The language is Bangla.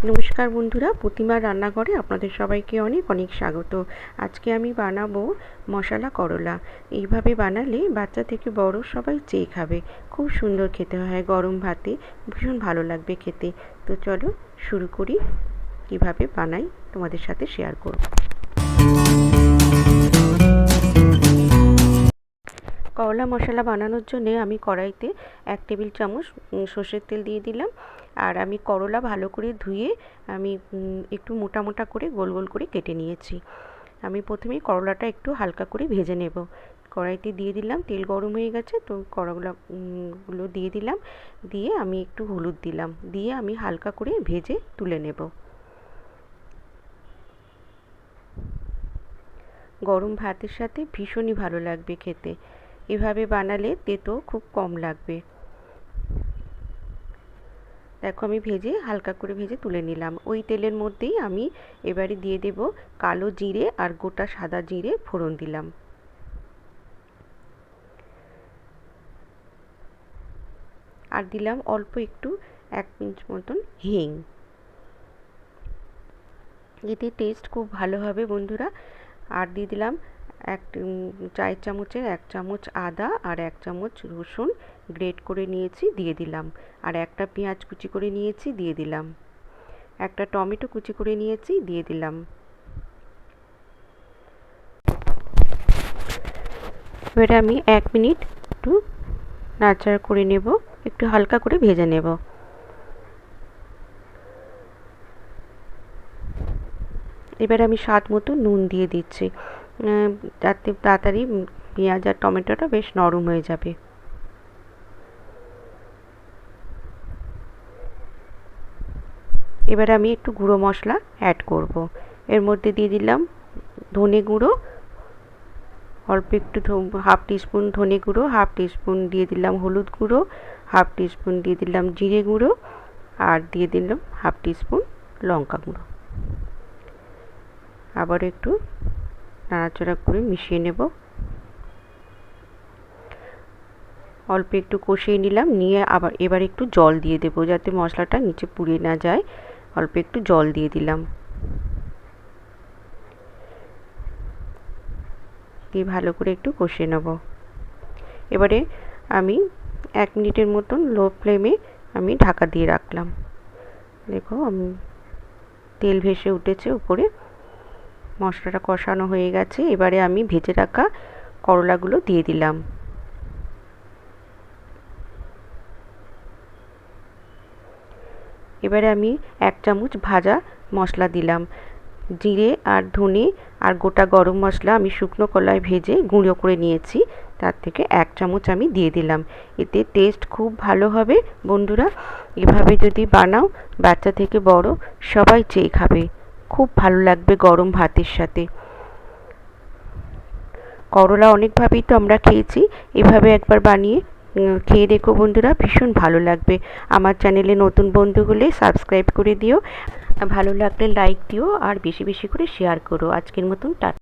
নমস্কার বন্ধুরা, প্রতিমার রান্নাঘরে আপনাদের সবাইকে অনেক অনেক স্বাগত। আজকে আমি বানাবো মশলা করলা। এইভাবে বানালে বাচ্চা থেকে বড় সবাই চেয়ে খাবে। খুব সুন্দর খেতে হয়, গরম ভাতে ভীষণ ভালো লাগবে খেতে। তো চলো শুরু করি, কিভাবে বানাই তোমাদের সাথে শেয়ার করব। করলা মশলা বানানোর জন্য আমি কড়াইতে 1 টেবিল চামচ সর্ষের তেল দিয়ে দিলাম। আর আমি করলা ভালো করে ধুয়ে আমি একটু মোটা মোটা করে গোল গোল করে কেটে নিয়েছি। আমি প্রথমেই করলাটা একটু হালকা করে ভেজে নেব। কড়াইতে দিয়ে দিলাম, তেল গরম হয়ে গেছে, তো করলাগুলো দিয়ে দিলাম। দিয়ে আমি একটু হলুদ দিলাম, দিয়ে আমি হালকা করে ভেজে তুলে নেব। গরম ভাতের সাথে ভীষণই ভালো লাগবে খেতে। এভাবে বানালে তেতো খুব কম লাগবে। দেখো আমি হালকা করে ভেজে তুলে নিলাম। ওই তেলের মধ্যেই আমি এবারে দিয়ে দেব কালো জিরে আর গোটা সাদা জিরে ফোড়ন দিলাম। আর দিলাম অল্প একটু 1 পিঞ্চ মতন হিং। এতে টেস্ট খুব ভালো হবে বন্ধুরা। আর দিয়ে দিলাম চায়ের চামচের 1 চামচ আদা আর 1 চামচ রসুন গ্রেট করে নিয়েছি, দিয়ে দিলাম। আর একটা পেঁয়াজ কুচি করে নিয়েছি, দিয়ে দিলাম। একটা টমেটো কুচি করে নিয়েছি, দিয়ে দিলাম। এবারে আমি 1 মিনিট একটু নাড়াচাড়া করে নেব, একটু হালকা করে ভেজে নেব। এবার আমি স্বাদ মতো নুন দিয়ে দিচ্ছি, যাতে তাড়াতাড়ি পেঁয়াজ আর টমেটোটা বেশ নরম হয়ে যাবে। এবার আমি একটু গুঁড়ো মশলা অ্যাড করব। এর মধ্যে দিয়ে দিলাম ধনে গুঁড়ো, অল্প একটু হাফ টিস্পুন ধনে গুঁড়ো, হাফ টিস্পুন দিয়ে দিলাম হলুদ গুঁড়ো, হাফ টিস্পুন দিয়ে দিলাম জিরে গুঁড়ো, আর দিয়ে দিলাম হাফ টিস্পুন লঙ্কা গুঁড়ো। আবার একটু নাড়াচাড়া করে মিশিয়ে নেব। অল্প একটু কষিয়ে নিলাম, নিয়ে এবার একটু জল দিয়ে দেবো, যাতে মশলাটা নিচে পুড়ে না যায়। অল্প একটু জল দিয়ে দিলাম, দিয়ে ভালো করে একটু কষিয়ে নেব। এবারে আমি 1 মিনিটের মতন লো ফ্লেমে আমি ঢাকা দিয়ে রাখলাম। দেখো আমি তেল ভেসে উঠেছে উপরে, মশলাটা কষানো হয়ে গেছে। এবারে আমি ভেজে রাখা করলাগুলো দিয়ে দিলাম। এবারে আমি 1 চামচ ভাজা মশলা দিলাম। জিরে আর ধনে আর গোটা গরম মশলা আমি শুকনো কড়াইয়ে ভেজে গুঁড়ো করে নিয়েছি, তার থেকে 1 চামচ আমি দিয়ে দিলাম। এতে টেস্ট খুব ভালো হবে বন্ধুরা। এভাবে যদি বানাও, বাচ্চা থেকে বড় সবাই চেয়ে খাবে। খুব ভালো লাগবে গরম ভাতের সাথে। করলা অনেকভাবেই তো আমরা খেয়েছি, এভাবে একবার বানিয়ে খেয়ে দেখো বন্ধুরা, ভীষণ ভালো লাগবে। আমার চ্যানেলে নতুন বন্ধু হলে সাবস্ক্রাইব করে দিও, ভালো লাগলে লাইক দিও, আর বেশি বেশি করে শেয়ার করো। আজকের মতন টাটা।